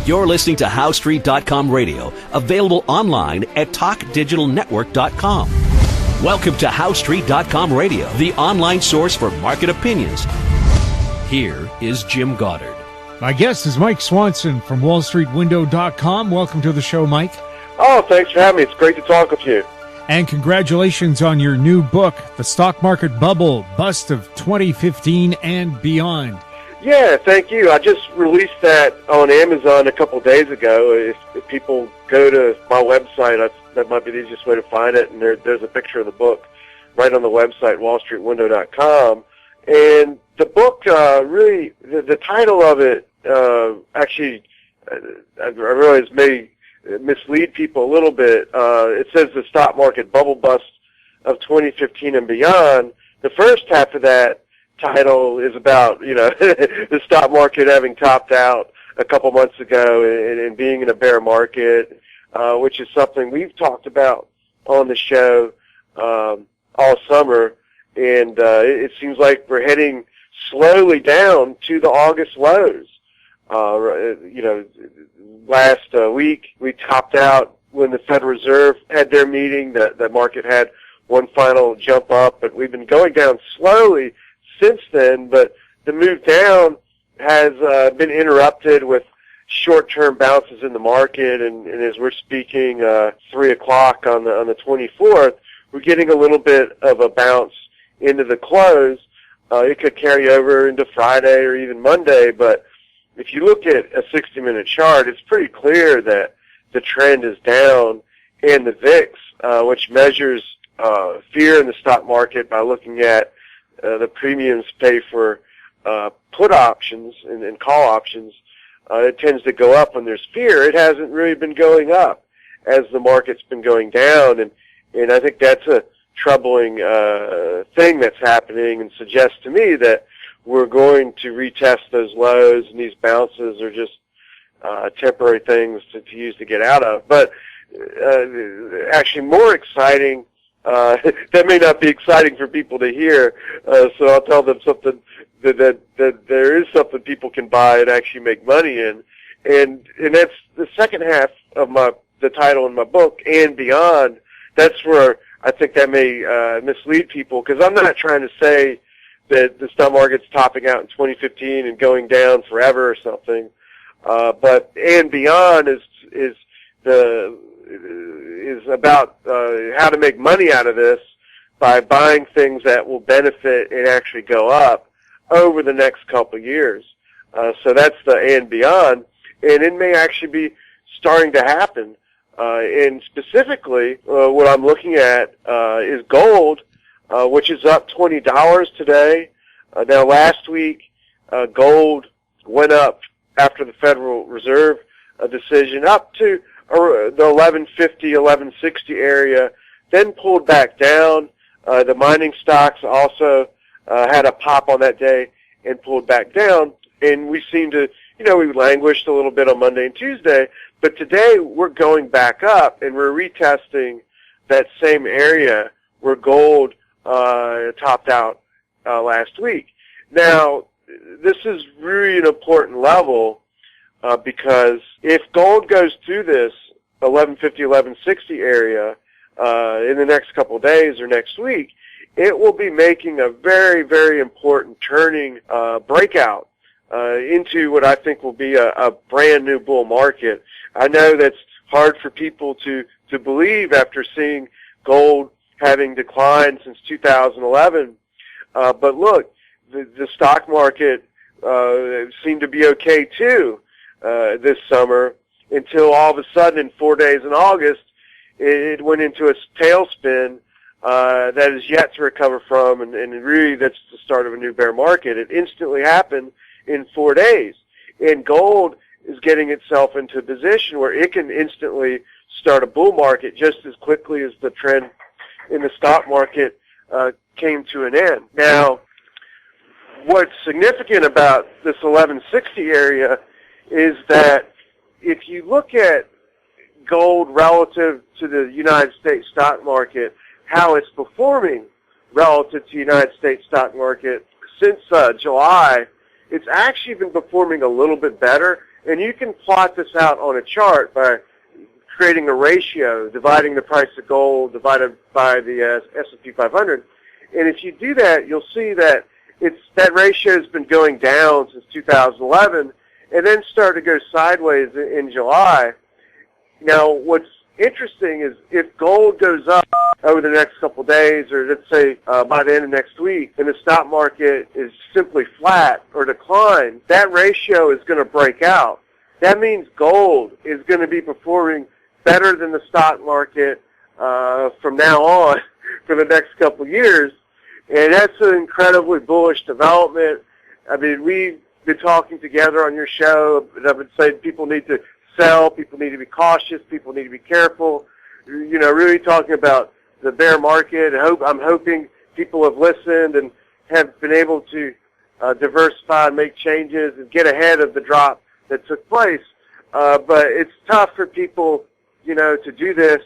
You're listening to HowStreet.com radio, available online at TalkDigitalNetwork.com. Welcome to HowStreet.com radio, the online source for market opinions. Here is Jim Goddard. My guest is Mike Swanson from WallStreetWindow.com. Welcome to the show, Mike. Oh, thanks for having me. It's great to talk with you. And congratulations on your new book, The Stock Market Bubble, Bust of 2015 and Beyond. Yeah, thank you. I just released that on Amazon a couple of days ago. If people go to my website, that might be the easiest way to find it, and there's a picture of the book right on the website, WallStreetWindow.com. And the book, really, the title of it, actually, I realize may mislead people a little bit. It says The Stock Market Bubble Bust of 2015 and Beyond. The first half of that title is about, the stock market having topped out a couple months ago and being in a bear market, which is something we've talked about on the show all summer. And it seems like we're heading slowly down to the August lows. Last week we topped out when the Federal Reserve had their meeting. The market had one final jump up, but we've been going down slowly since then. But the move down has been interrupted with short-term bounces in the market, and as we're speaking 3 o'clock on the 24th, we're getting a little bit of a bounce into the close. It could carry over into Friday or even Monday, but if you look at a 60-minute chart, it's pretty clear that the trend is down, and the VIX, which measures fear in the stock market by looking at the premiums paid for put options and call options, it tends to go up when there's fear. It hasn't really been going up as the market's been going down, and I think that's a troubling thing that's happening, and suggests to me that we're going to retest those lows, and these bounces are just temporary things to use to get out of. But actually more exciting, that may not be exciting for people to hear, so I'll tell them something that there is something people can buy and actually make money in, and that's the second half of the title in my book, and Beyond. That's where I think that may mislead people, because I'm not trying to say that the stock market's topping out in 2015 and going down forever or something. But and Beyond is about how to make money out of this by buying things that will benefit and actually go up over the next couple of years. So that's the and Beyond, and it may actually be starting to happen. And specifically, what I'm looking at is gold, which is up $20 today. Now, last week, gold went up after the Federal Reserve decision up to the 1150, 1160 area, then pulled back down. The mining stocks also had a pop on that day and pulled back down. And we seem to, we languished a little bit on Monday and Tuesday, but today we're going back up, and we're retesting that same area where gold topped out last week. Now, this is really an important level because if gold goes through this 1150, 1160 area in the next couple of days or next week, it will be making a very, very important turning breakout into what I think will be a brand new bull market. I know that's hard for people to believe after seeing gold having declined since 2011. But look, the stock market seemed to be okay too this summer until all of a sudden in 4 days in August it went into a tailspin that is yet to recover from, and really that's the start of a new bear market. It instantly happened in 4 days, and gold is getting itself into a position where it can instantly start a bull market just as quickly as the trend in the stock market came to an end. Now, what's significant about this 1160 area is that if you look at gold relative to the United States stock market, how it's performing relative to the United States stock market since July, it's actually been performing a little bit better And you can plot this out on a chart by creating a ratio, dividing the price of gold divided by the S&P 500. And if you do that, you'll see that that ratio has been going down since 2011 and then started to go sideways in July. Now, what's interesting is if gold goes up over the next couple of days, or let's say by the end of next week, and the stock market is simply flat or decline, that ratio is going to break out. That means gold is going to be performing better than the stock market from now on for the next couple of years. And that's an incredibly bullish development. I mean, we've been talking together on your show, and I've been saying people need to sell, people need to be cautious, people need to be careful. You know, really talking about the bear market. I'm hoping people have listened and have been able to diversify and make changes and get ahead of the drop that took place. But it's tough for people, you know, to do this.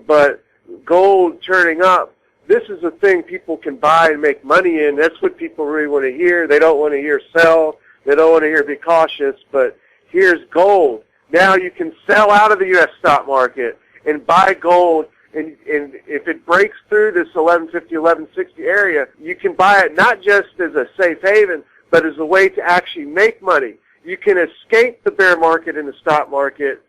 But gold turning up, this is a thing people can buy and make money in. That's what people really want to hear. They don't want to hear sell. They don't want to hear be cautious. But here's gold. Now you can sell out of the U.S. stock market and buy gold. And if it breaks through this 1150, 1160 area, you can buy it not just as a safe haven, but as a way to actually make money. You can escape the bear market in the stock market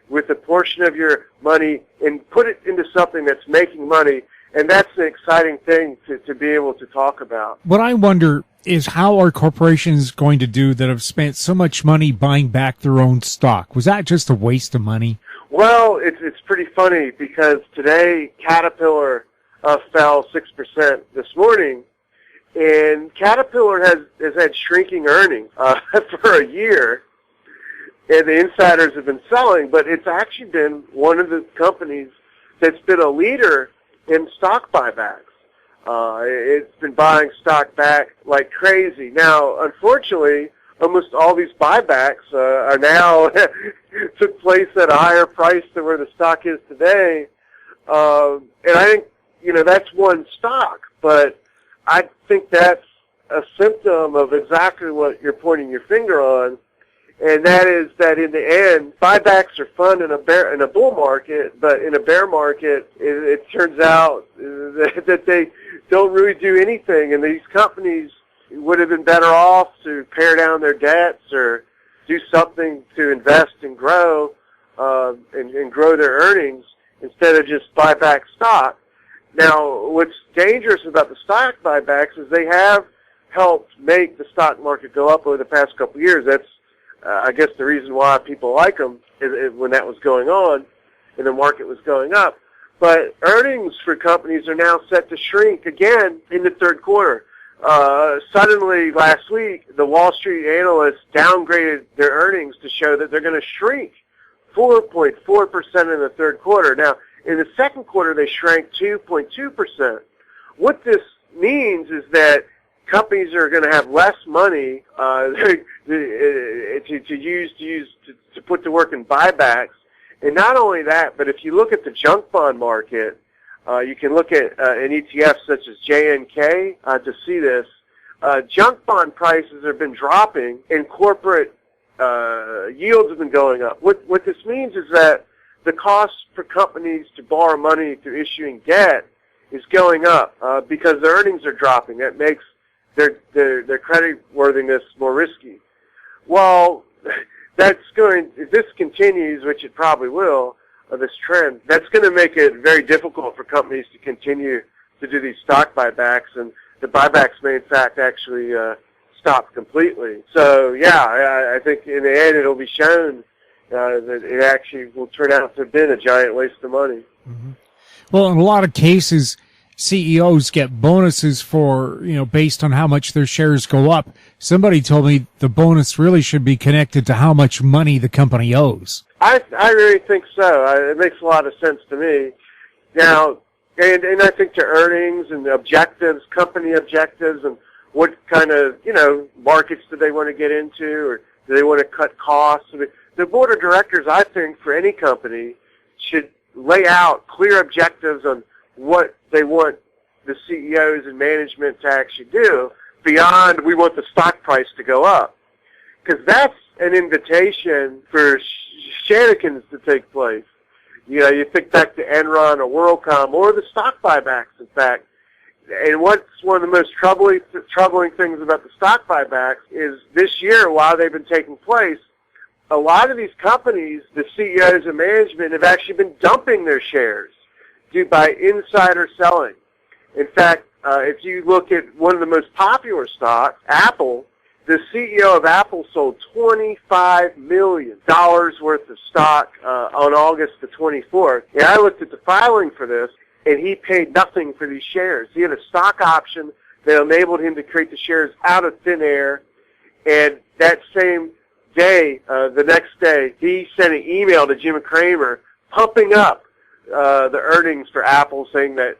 with a portion of your money and put it into something that's making money. And that's an exciting thing to be able to talk about. What I wonder is how are corporations going to do that have spent so much money buying back their own stock? Was that just a waste of money? Well, it's pretty funny because today Caterpillar fell 6% this morning, and Caterpillar has had shrinking earnings for a year, and the insiders have been selling, but it's actually been one of the companies that's been a leader in stock buybacks. It's been buying stock back like crazy. Now, unfortunately, almost all these buybacks are now took place at a higher price than where the stock is today. And I think, you know, that's one stock, but I think that's a symptom of exactly what you're pointing your finger on, and that is that in the end, buybacks are fun in a bull market, but in a bear market, it turns out that they don't really do anything, and these companies would have been better off to pare down their debts or do something to invest and grow and grow their earnings instead of just buy back stock. Now, what's dangerous about the stock buybacks is they have helped make the stock market go up over the past couple of years. That's I guess the reason why people like them is when that was going on and the market was going up. But earnings for companies are now set to shrink again in the third quarter. Suddenly last week, the Wall Street analysts downgraded their earnings to show that they're going to shrink 4.4% in the third quarter. Now, in the second quarter, they shrank 2.2%. What this means is that companies are going to have less money to put to work in buybacks. And not only that, but if you look at the junk bond market, you can look at an ETF such as JNK to see this. Junk bond prices have been dropping, and corporate yields have been going up. What this means is that the cost for companies to borrow money through issuing debt is going up because their earnings are dropping. That makes their credit worthiness more risky. Well, if this continues, which it probably will, this trend, that's going to make it very difficult for companies to continue to do these stock buybacks, and the buybacks may in fact actually stop completely. So yeah, I think in the end it'll be shown that it actually will turn out to have been a giant waste of money. Mm-hmm. Well, in a lot of cases, CEOs get bonuses for, based on how much their shares go up. Somebody told me the bonus really should be connected to how much money the company owes. I really think so. It makes a lot of sense to me. Now, and I think to earnings and objectives, company objectives, and what kind of, markets do they want to get into, or do they want to cut costs? I mean, the board of directors, I think, for any company should lay out clear objectives on what they want the CEOs and management to actually do beyond we want the stock price to go up. Because that's an invitation for shenanigans to take place. You know, you think back to Enron or WorldCom or the stock buybacks, in fact. And what's one of the most troubling things about the stock buybacks is this year, while they've been taking place, a lot of these companies, the CEOs and management, have actually been dumping their shares due by insider selling. In fact, if you look at one of the most popular stocks, Apple, the CEO of Apple sold $25 million worth of stock on August the 24th. And I looked at the filing for this, and he paid nothing for these shares. He had a stock option that enabled him to create the shares out of thin air. And that same day, the next day, he sent an email to Jim Cramer pumping up the earnings for Apple, saying that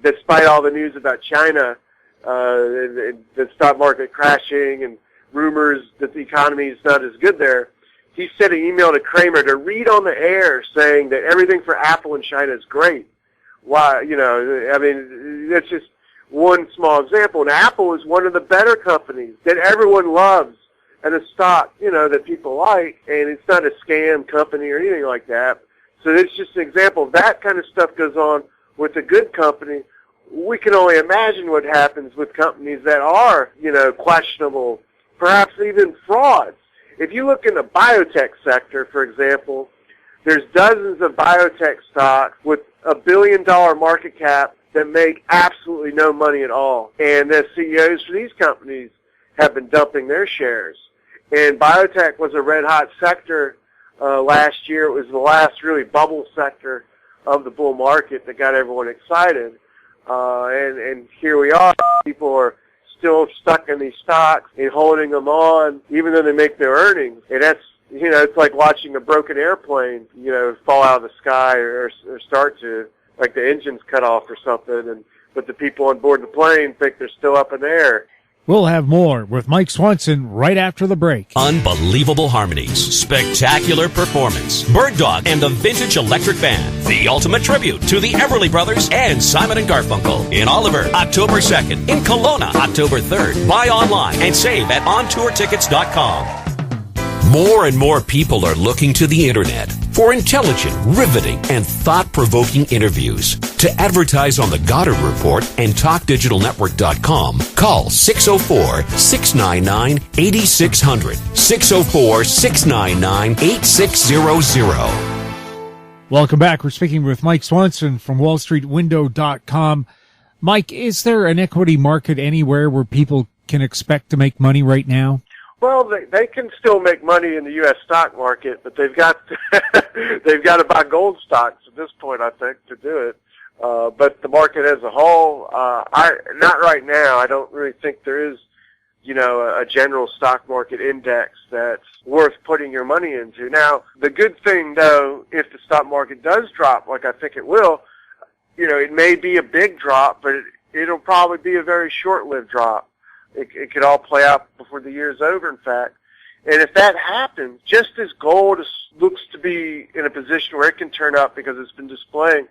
despite all the news about China, the stock market crashing and rumors that the economy is not as good there, he sent an email to Cramer to read on the air saying that everything for Apple in China is great. Why, you know, I mean, that's just one small example. And Apple is one of the better companies that everyone loves and a stock, you know, that people like, and it's not a scam company or anything like that. So it's just an example. If that kind of stuff goes on with a good company, we can only imagine what happens with companies that are, you know, questionable, perhaps even frauds. If you look in the biotech sector, for example, there's dozens of biotech stocks with $1 billion market cap that make absolutely no money at all. And the CEOs for these companies have been dumping their shares. And biotech was a red-hot sector last year. It was the last really bubble sector of the bull market that got everyone excited. And here we are. People are still stuck in these stocks and holding them on, even though they make their earnings. And that's, you know, it's like watching a broken airplane, you know, fall out of the sky or start to, like the engine's cut off or something, but the people on board the plane think they're still up in the air. We'll have more with Mike Swanson right after the break. Unbelievable harmonies, spectacular performance, Bird Dog and the Vintage Electric Band, the ultimate tribute to the Everly Brothers and Simon and Garfunkel. In Oliver, October 2nd. In Kelowna, October 3rd. Buy online and save at ontourtickets.com. More and more people are looking to the internet for intelligent, riveting, and thought-provoking interviews. To advertise on the Goddard Report and TalkDigitalNetwork.com, call 604-699-8600, 604-699-8600. Welcome back. We're speaking with Mike Swanson from WallStreetWindow.com. Mike, is there an equity market anywhere where people can expect to make money right now? Well, they can still make money in the U.S. stock market, but they've got to buy gold stocks at this point, I think, to do it. But the market as a whole, not right now. I don't really think there is, you know, a general stock market index that's worth putting your money into. Now, the good thing, though, if the stock market does drop, like I think it will, you know, it may be a big drop, but it'll probably be a very short-lived drop. It could all play out before the year's over, in fact. And if that happens, just as gold looks to be in a position where it can turn up because it's been displaying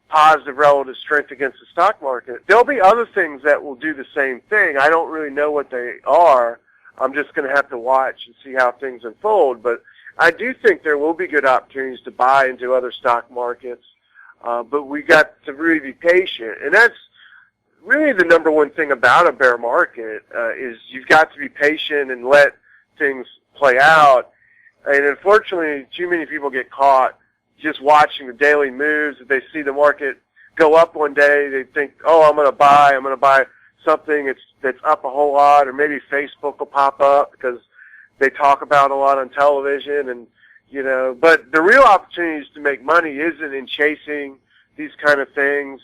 positive relative strength against the stock market, there'll be other things that will do the same thing. I don't really know what they are. I'm just going to have to watch and see how things unfold. But I do think there will be good opportunities to buy into other stock markets. But we got to really be patient. And that's really the number one thing about a bear market, is you've got to be patient and let things play out. And unfortunately, too many people get caught just watching the daily moves. If they see the market go up one day, they think, oh, I'm going to buy something that's up a whole lot, or maybe Facebook will pop up because they talk about it a lot on television. And, you know, but the real opportunities to make money isn't in chasing these kind of things,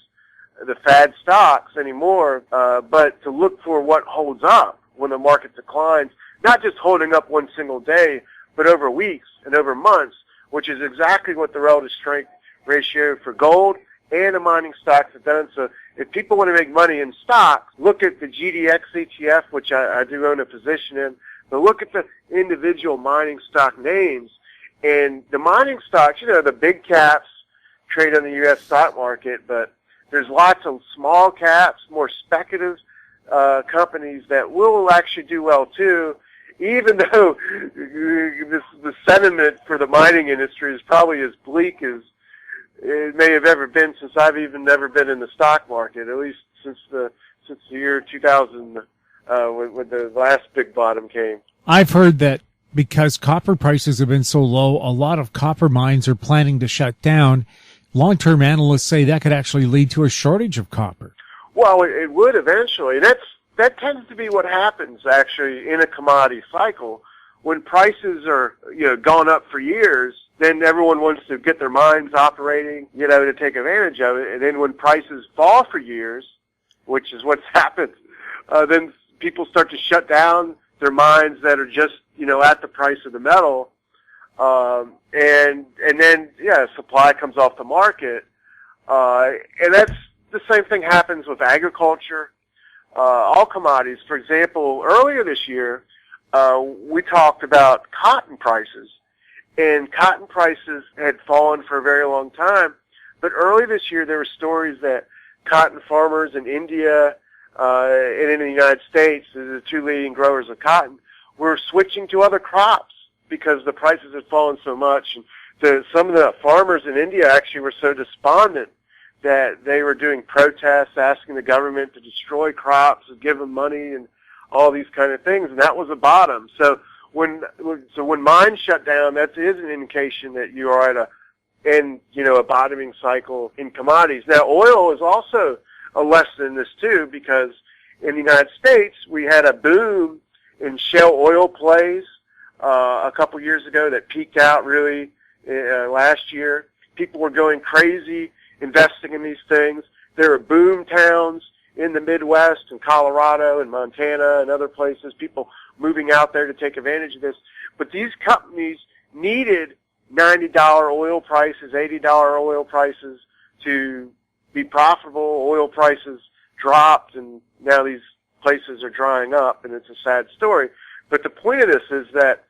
the fad stocks anymore, but to look for what holds up when the market declines, not just holding up one single day, but over weeks and over months, which is exactly what the relative strength ratio for gold and the mining stocks have done. So if people want to make money in stocks, look at the GDX ETF, which I do own a position in, but look at the individual mining stock names. And the mining stocks, you know, the big caps trade on the U.S. stock market, but there's lots of small caps, more speculative companies that will actually do well too. even though the sentiment for the mining industry is probably as bleak as it may have ever been since I've even never been in the stock market, at least since the year 2000, when the last big bottom came. I've heard that because copper prices have been so low, a lot of copper mines are planning to shut down. Long-term analysts say that could actually lead to a shortage of copper. Well, it would eventually. That tends to be what happens, actually, in a commodity cycle. When prices are, gone up for years, then everyone wants to get their mines operating, to take advantage of it. And then when prices fall for years, which is what's happened, then people start to shut down their mines that are just, at the price of the metal. And then, supply comes off the market. And that's the same thing happens with agriculture, all commodities. For example, earlier this year, we talked about cotton prices. And cotton prices had fallen for a very long time. But early this year, there were stories that cotton farmers in India and in the United States, the two leading growers of cotton, were switching to other crops because the prices had fallen so much. And some of the farmers in India actually were so despondent that they were doing protests, asking the government to destroy crops and give them money and all these kind of things. And that was a bottom. So when mines shut down, that is an indication that you are at a bottoming cycle in commodities. Now, oil is also a lesson in this too, because in the United States, we had a boom in shale oil plays a couple years ago that peaked out really last year. People were going crazy investing in these things. There were boom towns in the Midwest and Colorado and Montana and other places, people moving out there to take advantage of this. But these companies needed $90 oil prices, $80 oil prices to be profitable. Oil prices dropped, and now these places are drying up, and it's a sad story. But the point of this is that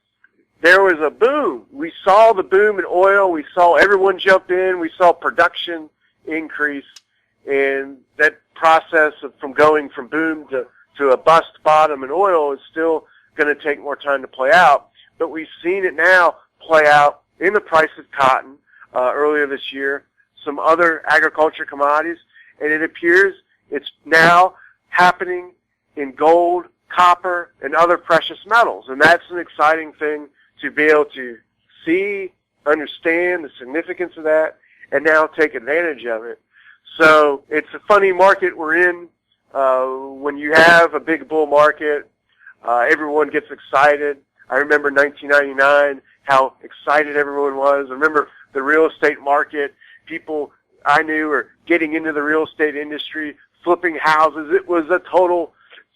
there was a boom. We saw the boom in oil. We saw everyone jump in. We saw production increase. And that process from going from boom to a bust bottom in oil is still going to take more time to play out. But we've seen it now play out in the price of cotton earlier this year, some other agriculture commodities, and it appears it's now happening in gold, copper, and other precious metals. And that's an exciting thing to be able to see, understand the significance of that, and now take advantage of it. So it's a funny market we're in. When you have a big bull market, everyone gets excited. I remember 1999, how excited everyone was. I remember the real estate market. People I knew were getting into the real estate industry, flipping houses. It was a total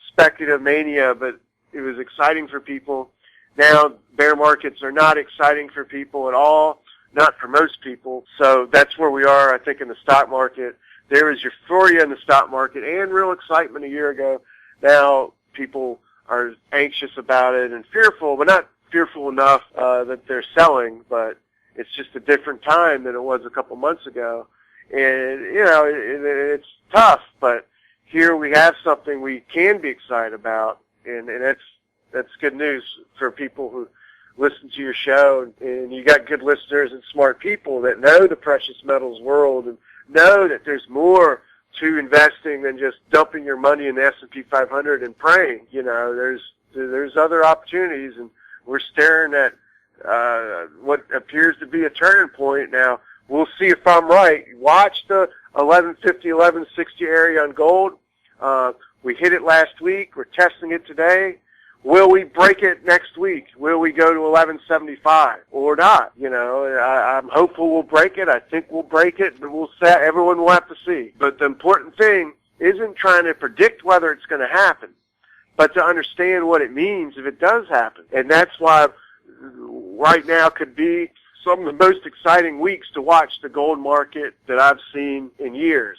speculative mania, but it was exciting for people. Now, bear markets are not exciting for people at all, not for most people. So that's where we are, I think, in the stock market. There was euphoria in the stock market and real excitement a year ago. Now people are anxious about it and fearful, but not fearful enough that they're selling, but it's just a different time than it was a couple months ago. And, it's tough, but here we have something we can be excited about, and that's good news for people who listen to your show, and you got good listeners and smart people that know the precious metals world and know that there's more to investing than just dumping your money in the S&P 500 and praying. There's other opportunities, and we're staring at what appears to be a turning point now. We'll see if I'm right. Watch the 1150, 1160 area on gold. We hit it last week. We're testing it today. Will we break it next week? Will we go to 1175 or not? I'm hopeful we'll break it. I think we'll break it, but everyone will have to see. But the important thing isn't trying to predict whether it's going to happen, but to understand what it means if it does happen. And that's why right now could be some of the most exciting weeks to watch the gold market that I've seen in years.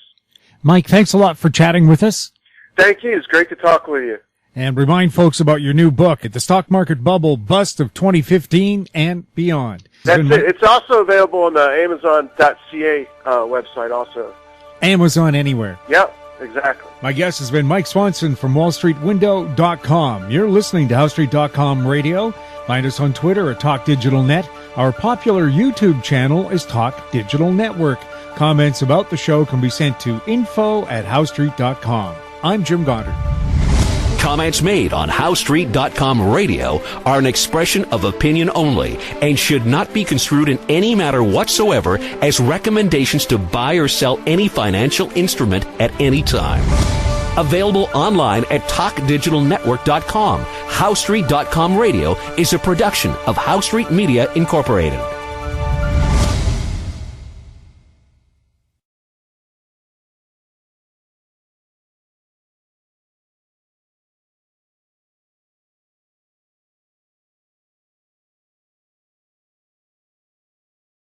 Mike, thanks a lot for chatting with us. Thank you. It's great to talk with you. And remind folks about your new book, At the Stock Market Bubble, Bust of 2015 and Beyond. That's it. It's also available on the Amazon.ca website also. Amazon anywhere. Yep. Exactly. My guest has been Mike Swanson from WallStreetWindow.com. You're listening to HowStreet.com radio. Find us on Twitter at Talk Digital Net. Our popular YouTube channel is Talk Digital Network. Comments about the show can be sent to info@HowStreet.com. I'm Jim Goddard. Comments made on HowStreet.com radio are an expression of opinion only and should not be construed in any matter whatsoever as recommendations to buy or sell any financial instrument at any time. Available online at TalkDigitalNetwork.com. HowStreet.com radio is a production of HowStreet Media Incorporated.